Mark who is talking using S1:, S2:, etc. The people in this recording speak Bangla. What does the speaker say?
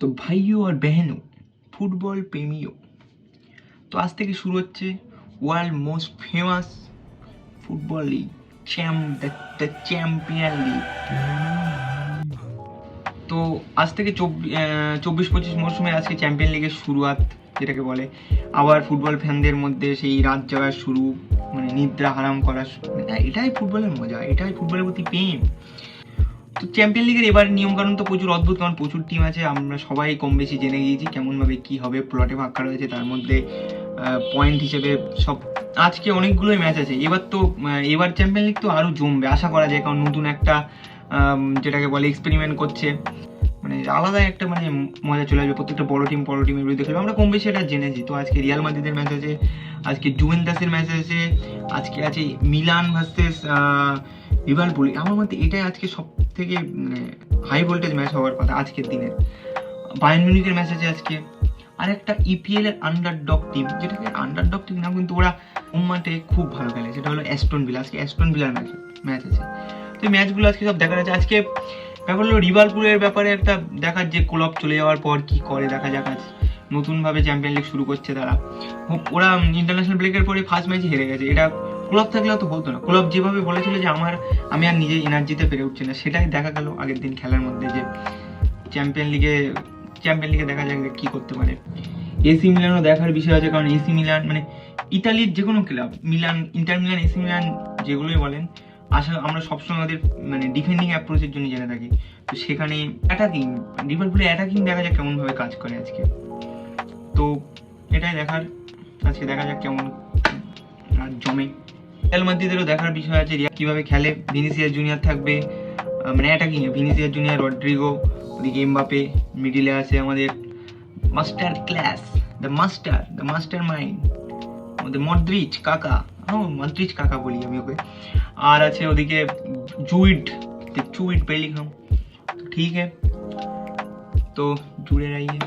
S1: তো ভাইও আর बहनों, ফুটবল প্রেমীও, তো আজ থেকে শুরু হচ্ছে world most famous football league, the champion league. তো আজ থেকে 24-25 মরশুমের আজকে চ্যাম্পিয়ন লিগের শুরুয়াত যেটাকে বলে। আবার ফুটবল ফ্যানদের মধ্যে সেই রাত জাগার শুরু, মানে নিদ্রা হারাম করা, এটাই ফুটবলের মজা, এটাই ফুটবলের প্রতি প্রেম। তো চ্যাম্পিয়ন লিগের এবার নিয়মকানুন তো প্রচুর অদ্ভুত, কারণ প্রচুর টিম আছে, আমরা সবাই কম বেশি জেনে গিয়েছি কেমনভাবে কী হবে। প্লটে ভাগ করা হয়েছে, তার মধ্যে পয়েন্ট হিসেবে সব। আজকে অনেকগুলোই ম্যাচ আছে। এবার চ্যাম্পিয়ন লিগ তো আরও জমবে আশা করা যায়, কারণ নতুন একটা যেটাকে বলে এক্সপেরিমেন্ট করছে, মানে আলাদা একটা মানে মজা চলে আসবে। প্রত্যেকটা বড় টিমের বিরুদ্ধে খেলবে, আমরা কম বেশি এটা জেনেছি। তো আজকে রিয়াল মাদ্রিদের ম্যাচ আছে, আজকে জুভেন্টাসের ম্যাচ আছে, আজকে আছে মিলান ভার্সেস লিভারপুল। আমার মতে এটাই আজকে সব থেকে মানে হাই ভোল্টেজ ম্যাচ হওয়ার কথা আজকের দিনের। বায়ার্ন মিউনিখের ম্যাচ আছে আজকে। আর একটা ইপিএল এর আন্ডারডগ টিম, যেটাকে আন্ডারডগ টিম না, কিন্তু ওরা মাঠে খুব ভালো খেলে, সেটা হলো অ্যাস্টন ভিলা। আজকে অ্যাস্টন ভিলার ম্যাচ আছে। তো এই ম্যাচগুলো আজকে সব দেখা যাচ্ছে। আজকে ব্যাপার হলো লিভারপুলের ব্যাপারে একটা দেখার, যে ক্লপ চলে যাওয়ার পর কি করে দেখা যাক। আজ নতুনভাবে চ্যাম্পিয়ন লিগ শুরু করছে তারা। ওরা ইন্টারন্যাশনাল ব্রেকের পরে ফার্স্ট ম্যাচে হেরে গেছে। এটা ক্লব থাকলেও তো হতো না। ক্লব যেভাবে বলেছিল যে আমি আর নিজে এনার্জিতে পেরে উঠছি না, সেটাই দেখা গেল আগের দিন খেলার মধ্যে, যে চ্যাম্পিয়ন লিগে দেখা যাক কি করতে পারে। এসি মিলানও দেখার বিষয় আছে, কারণ এসি মিলান মানে ইতালির যে কোনো club, Inter Milan, AC Milan যেগুলোই বলেন, আমরা সবসময় ওদের মানে ডিফেন্ডিং অ্যাপ্রোচের জন্য জেনে থাকি। তো সেখানে লিভারপুলের অ্যাটাকিং দেখা যাক কেমনভাবে কাজ করে আজকে। তো এটাই দেখার, আজকে দেখা যাক কেমন জমে। রিয়াল মাদ্রিদেরও দেখার বিষয় আছে, কিভাবে খেলে। ভিনিসিয়াস জুনিয়র থাকবে মানে অ্যাটাকিংয়ে, ভিনিসিয়াস জুনিয়র, রড্রিগো, ওদিকে এমবাপে, মিডিলে আছে আমাদের master class, the master mind, আমাদের মডরিচ কাকা বলি আমি ওকে। আর আছে ওদিকে জুইড বেলিংহাম। ঠিক है, तो जुड़े रहिए।